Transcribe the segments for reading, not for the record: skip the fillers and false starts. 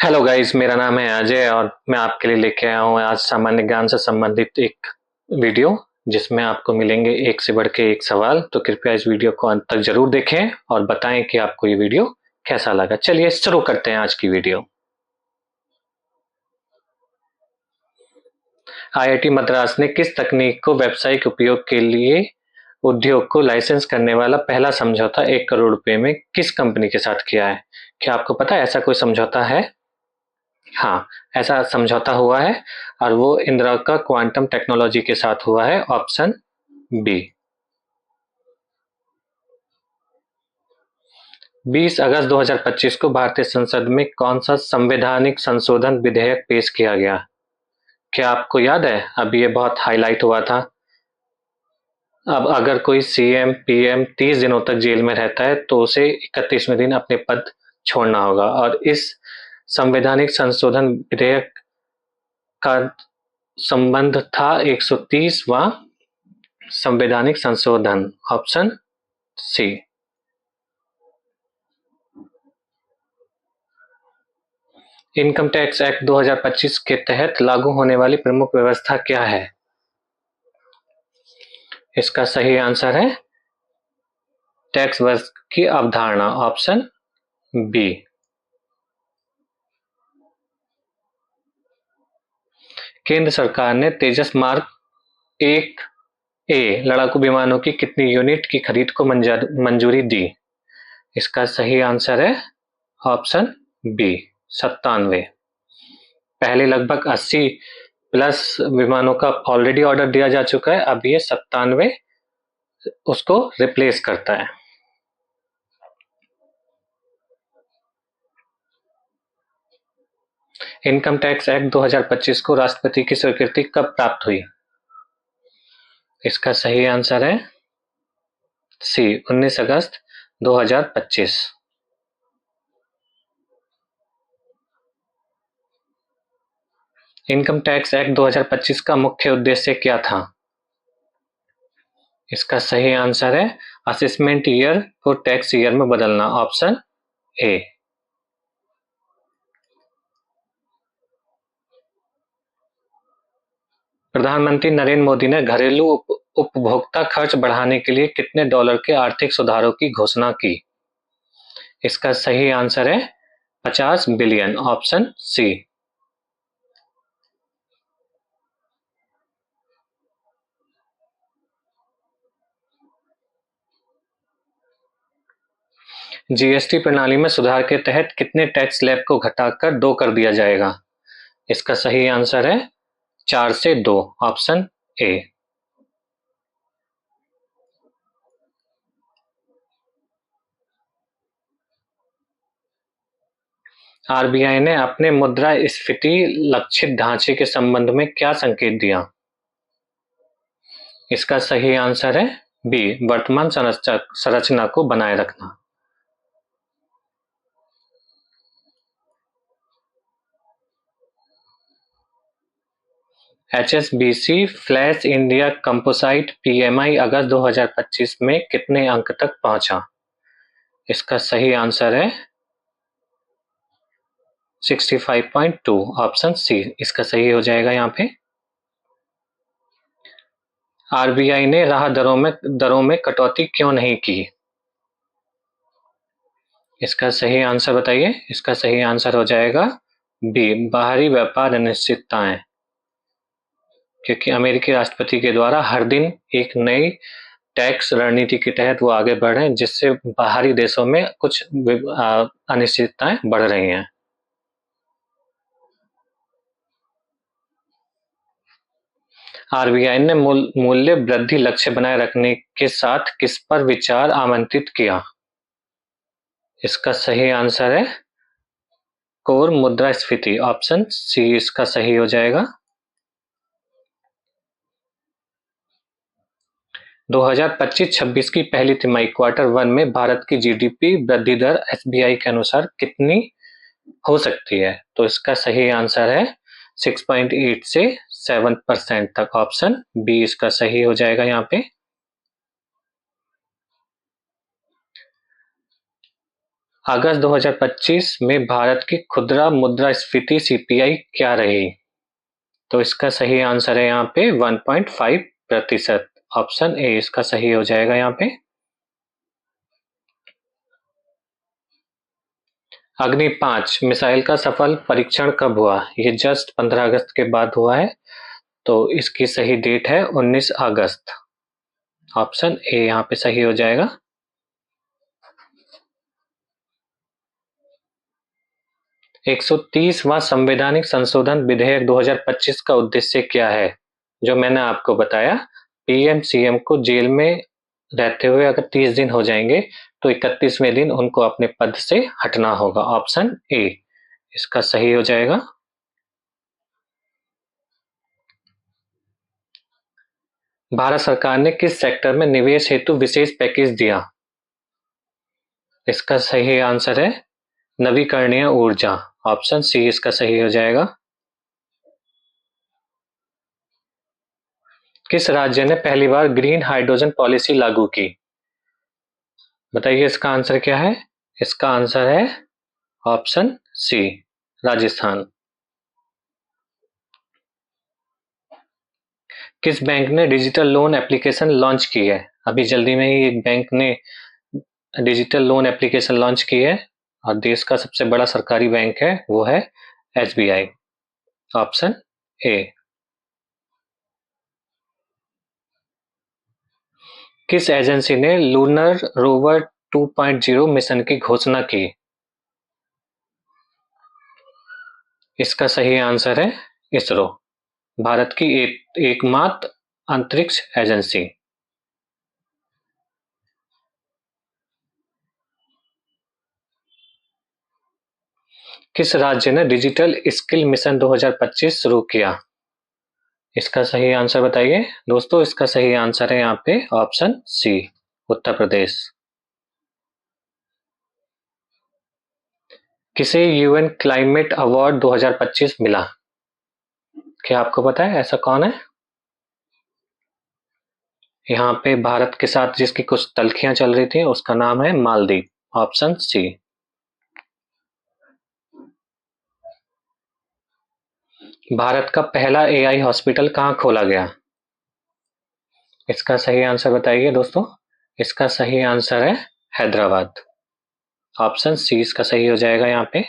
Hello guys, मेरा नाम है अजय और मैं आपके लिए लेके आया हूँ आज सामान्य ज्ञान से संबंधित एक वीडियो जिसमें आपको मिलेंगे एक से बढ़ के एक सवाल। तो कृपया इस वीडियो को अंत तक जरूर देखें और बताएं कि आपको ये वीडियो कैसा लगा। चलिए शुरू करते हैं आज की वीडियो। आईआईटी मद्रास ने किस तकनीक को व्यावसायिक उपयोग के लिए उद्योग को लाइसेंस करने वाला पहला समझौता 1 करोड़ रुपए में किस कंपनी के साथ किया है? क्या आपको पता है ऐसा कोई समझौता है? हाँ, ऐसा समझौता हुआ है और वो इंदिरा का क्वांटम टेक्नोलॉजी के साथ हुआ है, ऑप्शन बी। 20 अगस्त 2025 को भारतीय संसद में कौन सा संवैधानिक संशोधन विधेयक पेश किया गया? क्या आपको याद है? अभी ये बहुत हाईलाइट हुआ था। अब अगर कोई सीएम पीएम 30 दिनों तक जेल में रहता है तो उसे 31वें दिन अपने पद छोड़ना होगा और इस संवैधानिक संशोधन विधेयक का संबंध था 130वां संवैधानिक संशोधन, option C. Income tax act 2025 के तहत लागू होने वाली प्रमुख व्यवस्था क्या है? इसका सही आंसर है टैक्स वर्ष की अवधारणा, ऑप्शन बी। केंद्र सरकार ने तेजस मार्क 1A लड़ाकू विमानों की कितनी यूनिट की खरीद को मंजूरी दी? इसका सही आंसर है ऑप्शन बी, 97। पहले लगभग 80 प्लस विमानों का ऑलरेडी ऑर्डर दिया जा चुका है, अब ये 97 उसको रिप्लेस करता है। इनकम टैक्स एक्ट 2025 को राष्ट्रपति की स्वीकृति कब प्राप्त हुई? इसका सही आंसर है सी, 19 अगस्त 2025। इनकम टैक्स एक्ट 2025 का मुख्य उद्देश्य क्या था? इसका सही आंसर है असेसमेंट ईयर को टैक्स ईयर में बदलना, ऑप्शन ए। प्रधानमंत्री नरेंद्र मोदी ने घरेलू उपभोक्ता खर्च बढ़ाने के लिए कितने डॉलर के आर्थिक सुधारों की घोषणा की? इसका सही आंसर है 50 बिलियन, ऑप्शन सी। जीएसटी प्रणाली में सुधार के तहत कितने टैक्स स्लैब को घटाकर 2 कर दिया जाएगा? इसका सही आंसर है 4 से 2, ऑप्शन ए। आरबीआई ने अपने मुद्रास्फीति लक्षित ढांचे के संबंध में क्या संकेत दिया? इसका सही आंसर है बी, वर्तमान संरचना को बनाए रखना। HSBC flash India composite PMI अगस्त 2025 में कितने अंक तक पहुंचा? इसका सही आंसर है 65.2, ऑप्शन सी इसका सही हो जाएगा। यहाँ पे आरबीआई ने राह दरों में कटौती क्यों नहीं की? इसका सही आंसर बताइए। इसका सही आंसर हो जाएगा बी, बाहरी व्यापार अनिश्चितताएं, क्योंकि अमेरिकी राष्ट्रपति के द्वारा हर दिन एक नई टैक्स रणनीति के तहत वो आगे बढ़ रहे हैं, जिससे बाहरी देशों में कुछ अनिश्चितताएं बढ़ रही हैं। आरबीआई ने मूल्य वृद्धि लक्ष्य बनाए रखने के साथ किस पर विचार आमंत्रित किया? इसका सही आंसर है कोर मुद्रास्फीति, ऑप्शन सी इसका सही हो जाएगा। 2025-26 की पहली तिमाही क्वार्टर 1 में भारत की जीडीपी वृद्धि दर एसबीआई के अनुसार कितनी हो सकती है? तो इसका सही आंसर है 6.8 से 7% तक, ऑप्शन बी इसका सही हो जाएगा। यहाँ पे अगस्त 2025 में भारत की खुदरा मुद्रास्फीति सीपीआई क्या रही? तो इसका सही आंसर है यहाँ पे 1.5%। ऑप्शन ए इसका सही हो जाएगा यहाँ पे। अग्नि 5 मिसाइल का सफल परीक्षण कब हुआ? ये जस्ट 15 अगस्त के बाद हुआ है, तो इसकी सही डेट है 19 अगस्त। ऑप्शन ए यहाँ पे सही हो जाएगा। 130वां संवैधानिक संशोधन विधेयक 2025 का उद्देश्य क्या है? जो मैंने आपको बताया, पीएम सीएम को जेल में रहते हुए अगर 30 दिन हो जाएंगे तो 31वें दिन उनको अपने पद से हटना होगा। ऑप्शन ए इसका सही हो जाएगा। भारत सरकार ने किस सेक्टर में निवेश हेतु विशेष पैकेज दिया? इसका सही आंसर है नवीकरणीय ऊर्जा। ऑप्शन सी इसका सही हो जाएगा। किस राज्य ने पहली बार ग्रीन हाइड्रोजन पॉलिसी लागू की? बताइए इसका आंसर क्या है? इसका आंसर है ऑप्शन सी राजस्थान। किस बैंक ने डिजिटल लोन एप्लीकेशन लॉन्च की है? अभी जल्दी में ही एक बैंक ने डिजिटल लोन एप्लीकेशन लॉन्च की है और देश का सबसे बड़ा सरकारी बैंक है, वो है एसबीआई। Option A. किस एजेंसी ने लूनर रोवर 2.0 मिशन की घोषणा की? इसका सही आंसर है इसरो, भारत की एकमात्र अंतरिक्ष एजेंसी। किस राज्य ने डिजिटल स्किल मिशन 2025 शुरू किया? इसका सही आंसर बताइए दोस्तों। इसका सही आंसर है यहाँ पे ऑप्शन सी उत्तर प्रदेश। किसे यूएन क्लाइमेट अवार्ड 2025 मिला? क्या आपको पता है ऐसा कौन है? यहाँ पे भारत के साथ जिसकी कुछ तल्खियां चल रही थी उसका नाम है मालदीव। Option C. भारत का पहला एआई हॉस्पिटल कहाँ खोला गया? इसका सही आंसर बताइए दोस्तों। इसका सही आंसर है हैदराबाद। ऑप्शन सी इसका सही हो जाएगा यहाँ पे।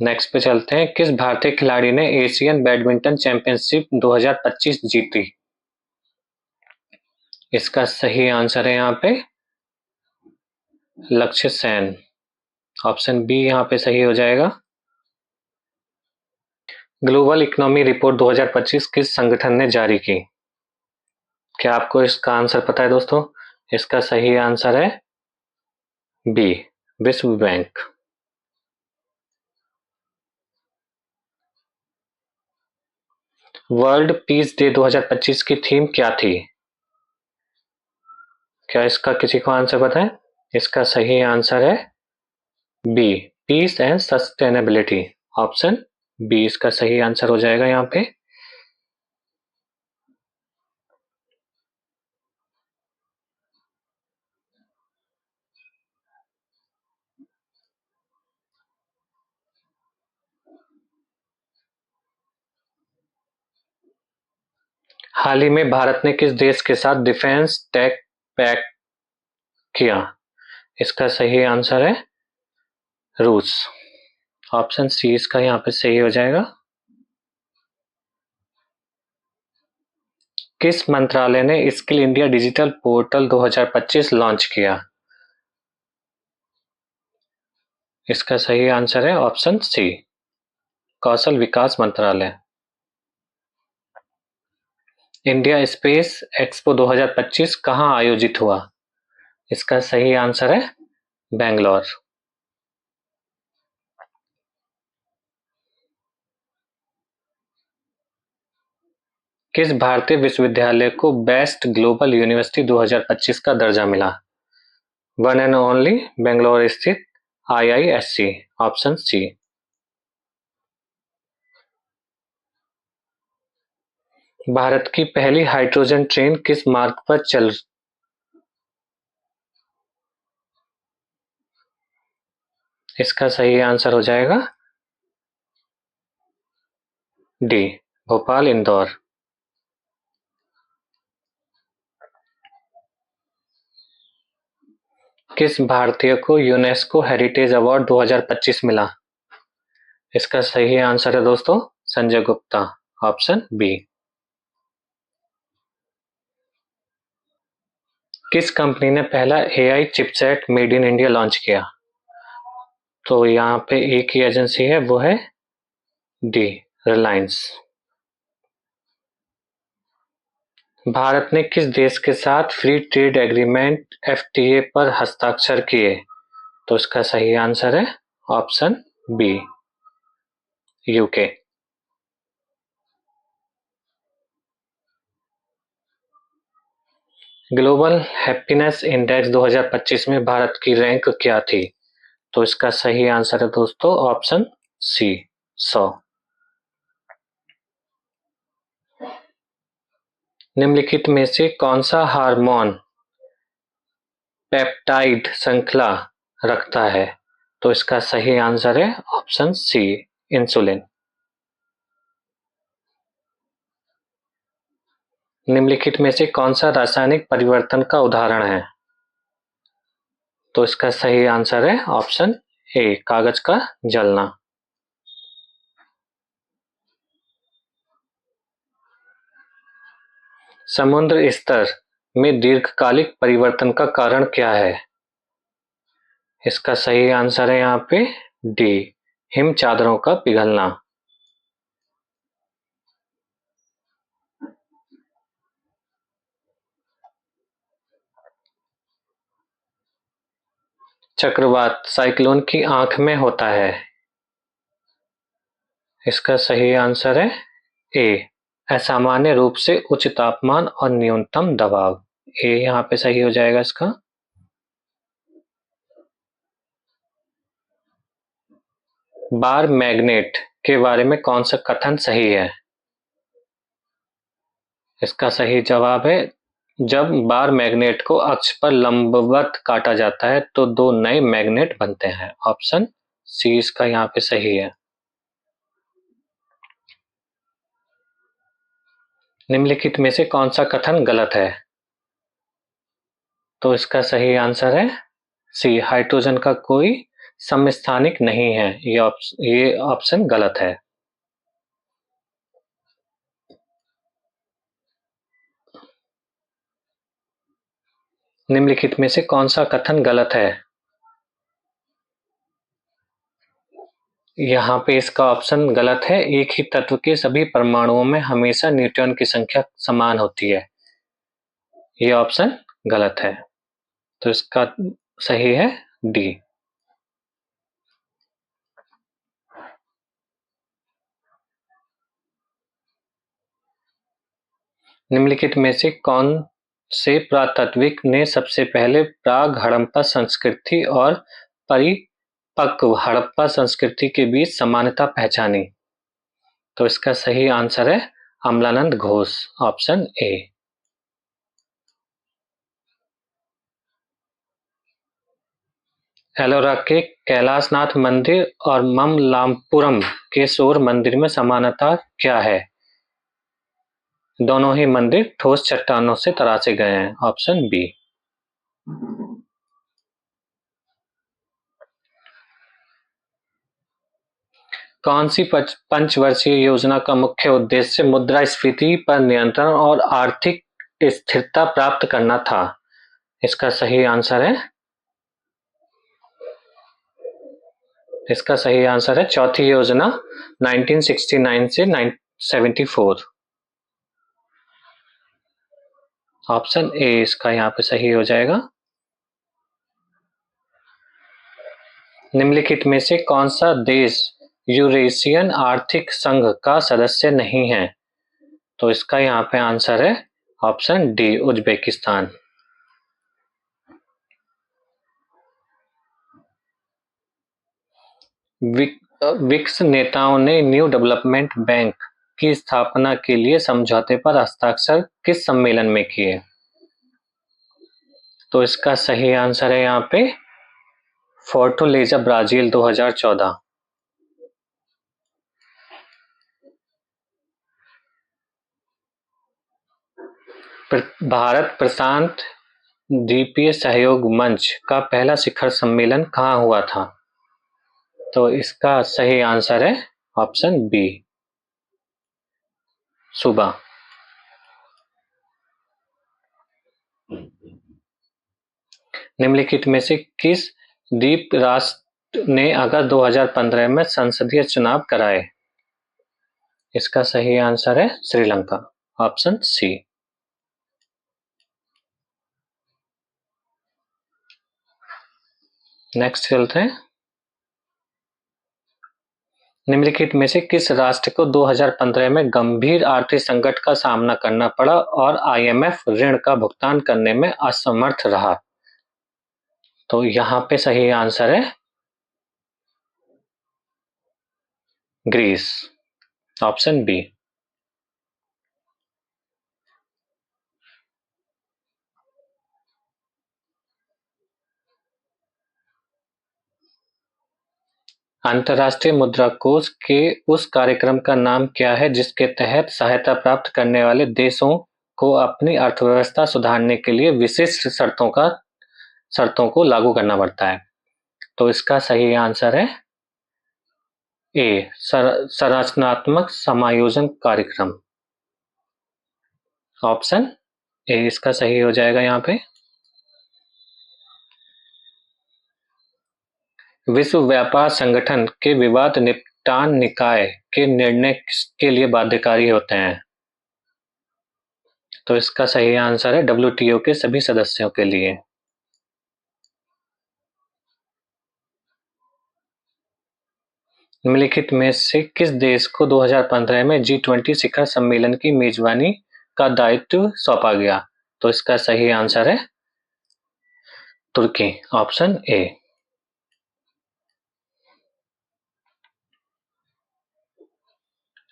नेक्स्ट पे चलते हैं। किस भारतीय खिलाड़ी ने एशियन बैडमिंटन चैंपियनशिप 2025 जीती? इसका सही आंसर है यहाँ पे लक्ष्य सेन। ऑप्शन बी यहाँ पे सही हो जाएगा। ग्लोबल इकोनॉमी रिपोर्ट 2025 किस संगठन ने जारी की? क्या आपको इसका आंसर पता है दोस्तों? इसका सही आंसर है बी विश्व बैंक। वर्ल्ड पीस डे 2025 की थीम क्या थी? क्या इसका किसी को आंसर पता है? इसका सही आंसर है B peace and sustainability. Option B इसका सही आंसर हो जाएगा यहाँ पे। हाल ही में भारत ने किस देश के साथ डिफेंस टेक पैक्ट किया? इसका सही आंसर है रूस। ऑप्शन सी इसका यहाँ पे सही हो जाएगा। किस मंत्रालय ने skill India digital portal 2025 launch किया? इसका सही आंसर है ऑप्शन सी कौशल विकास मंत्रालय। इंडिया स्पेस एक्सपो 2025 कहाँ आयोजित हुआ? इसका सही आंसर है बेंगलोर। किस भारतीय विश्वविद्यालय को बेस्ट ग्लोबल यूनिवर्सिटी 2025 का दर्जा मिला? वन एंड ओनली बेंगलोर स्थित आईआईएससी। Option C. भारत की पहली हाइड्रोजन ट्रेन किस मार्ग पर चल इसका सही आंसर हो जाएगा डी, भोपाल इंदौर। किस भारतीय को यूनेस्को हेरिटेज अवार्ड 2025 मिला? इसका सही आंसर है दोस्तों संजय गुप्ता, ऑप्शन बी। किस कंपनी ने पहला AI chipset made in India launch किया? तो यहाँ पे एक ही एजेंसी है, वो है डी, रिलायंस। भारत ने किस देश के साथ फ्री ट्रेड एग्रीमेंट एफटीए पर हस्ताक्षर किए? तो इसका सही आंसर है option B, UK. Global happiness index 2025 में भारत की रैंक क्या थी? तो इसका सही आंसर है दोस्तों ऑप्शन सी, 100। निम्नलिखित में से कौन सा हार्मोन पेप्टाइड श्रृंखला रखता है? तो इसका सही आंसर है ऑप्शन सी, इंसुलिन। निम्नलिखित में से कौन सा रासायनिक परिवर्तन का उदाहरण है? तो इसका सही आंसर है ऑप्शन ए, कागज का जलना। समुद्र स्तर में दीर्घकालिक परिवर्तन का कारण क्या है? इसका सही आंसर है यहाँ पे डी, हिम चादरों का पिघलना। चक्रवात साइक्लोन की आंख में होता है। इसका सही आंसर है ए, असामान्य रूप से उच्च तापमान और न्यूनतम दबाव। ए यहाँ पे सही हो जाएगा इसका। बार मैग्नेट के बारे में कौन सा कथन सही है? इसका सही जवाब है जब बार मैग्नेट को अक्ष पर लंबवत काटा जाता है तो दो नए मैग्नेट बनते हैं। ऑप्शन सी इसका यहाँ पे सही है। निम्नलिखित में से कौन सा कथन गलत है? तो इसका सही आंसर है सी, हाइड्रोजन का कोई समस्थानिक नहीं है। ये ऑप्शन गलत है। निम्नलिखित में से कौन सा कथन गलत है? यहाँ पे इसका ऑप्शन गलत है, एक ही तत्व के सभी परमाणुओं में हमेशा न्यूट्रॉन की संख्या समान होती है। ये ऑप्शन गलत है, तो इसका सही है डी। निम्नलिखित में से कौन से पुरातात्विक ने सबसे पहले प्राग हड़प्पा संस्कृति और परिपक्व हड़प्पा संस्कृति के बीच समानता पहचानी? तो इसका सही आंसर है अमलानंद घोष, ऑप्शन ए। एलोरा के कैलाशनाथ मंदिर और ममल्लापुरम के शोर मंदिर में समानता क्या है? दोनों ही मंदिर ठोस चट्टानों से तराशे गए हैं। Option B. कौन सी पंचवर्षीय योजना का मुख्य उद्देश्य मुद्रास्फीति पर नियंत्रण और आर्थिक स्थिरता प्राप्त करना था? इसका सही आंसर है चौथी योजना 1969 से 1974। ऑप्शन ए इसका यहाँ पे सही हो जाएगा। निम्नलिखित में से कौन सा देश यूरेशियन आर्थिक संघ का सदस्य नहीं है? तो इसका यहाँ पे आंसर है ऑप्शन डी, उज्बेकिस्तान। ब्रिक्स नेताओं ने न्यू डेवलपमेंट बैंक की स्थापना के लिए समझौते पर हस्ताक्षर किस सम्मेलन में किए? तो इसका सही आंसर है यहाँ पे फोर्टुलेजा ब्राजील 2014। भारत प्रशांत द्वीपीय सहयोग मंच का पहला शिखर सम्मेलन कहाँ हुआ था? तो इसका सही आंसर है ऑप्शन बी, सुबा। निम्नलिखित में से किस द्वीप राष्ट्र ने अगस्त 2015 में संसदीय चुनाव कराए? इसका सही आंसर है श्रीलंका, ऑप्शन सी। नेक्स्ट चलते हैं। निम्नलिखित में से किस राष्ट्र को 2015 में गंभीर आर्थिक संकट का सामना करना पड़ा और आईएमएफ ऋण का भुगतान करने में असमर्थ रहा? तो यहाँ पे सही आंसर है ग्रीस, ऑप्शन बी। अंतर्राष्ट्रीय मुद्रा कोष के उस कार्यक्रम का नाम क्या है जिसके तहत सहायता प्राप्त करने वाले देशों को अपनी अर्थव्यवस्था सुधारने के लिए विशिष्ट शर्तों को लागू करना पड़ता है? तो इसका सही आंसर है ए, संरचनात्मक समायोजन कार्यक्रम, ऑप्शन ए इसका सही हो जाएगा यहाँ पे। विश्व व्यापार संगठन के विवाद निपटान निकाय के निर्णय किसके लिए बाध्यकारी होते हैं? तो इसका सही आंसर है डब्ल्यूटीओ के सभी सदस्यों के लिए। निम्नलिखित में से किस देश को 2015 में G20 शिखर सम्मेलन की मेजबानी का दायित्व सौंपा गया? तो इसका सही आंसर है तुर्की, ऑप्शन ए।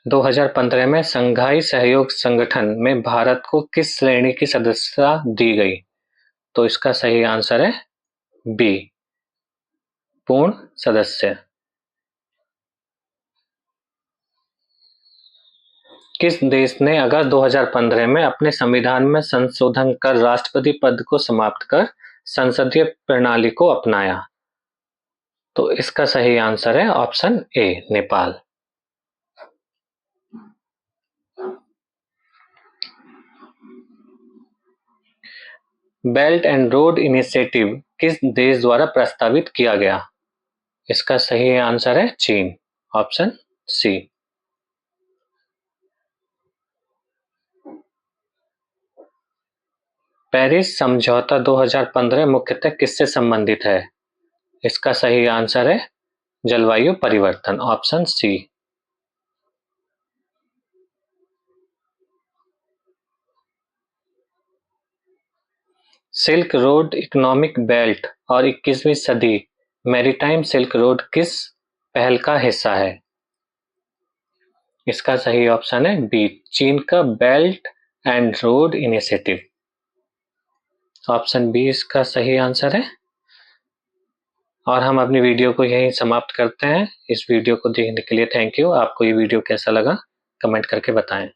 दो 2015 में शंघाई सहयोग संगठन में भारत को किस श्रेणी की सदस्यता दी गई? तो इसका सही आंसर है बी, पूर्ण सदस्य। किस देश ने अगस्त 2015 में अपने संविधान में संशोधन कर राष्ट्रपति पद को समाप्त कर संसदीय प्रणाली को अपनाया? तो इसका सही आंसर है option A, Nepal. Belt and road initiative किस देश द्वारा प्रस्तावित किया गया? इसका सही आंसर है चीन, ऑप्शन सी। पेरिस समझौता 2015 मुख्यतः किससे संबंधित है? इसका सही आंसर है जलवायु परिवर्तन, option C. Silk road economic belt और 21वीं सदी मैरीटाइम सिल्क रोड किस पहल का हिस्सा है? इसका सही ऑप्शन है बी, चीन का belt and road initiative, option B इसका सही आंसर है। और हम अपनी वीडियो को यहीं समाप्त करते हैं। इस वीडियो को देखने के लिए थैंक यू। आपको ये वीडियो कैसा लगा कमेंट करके बताएं।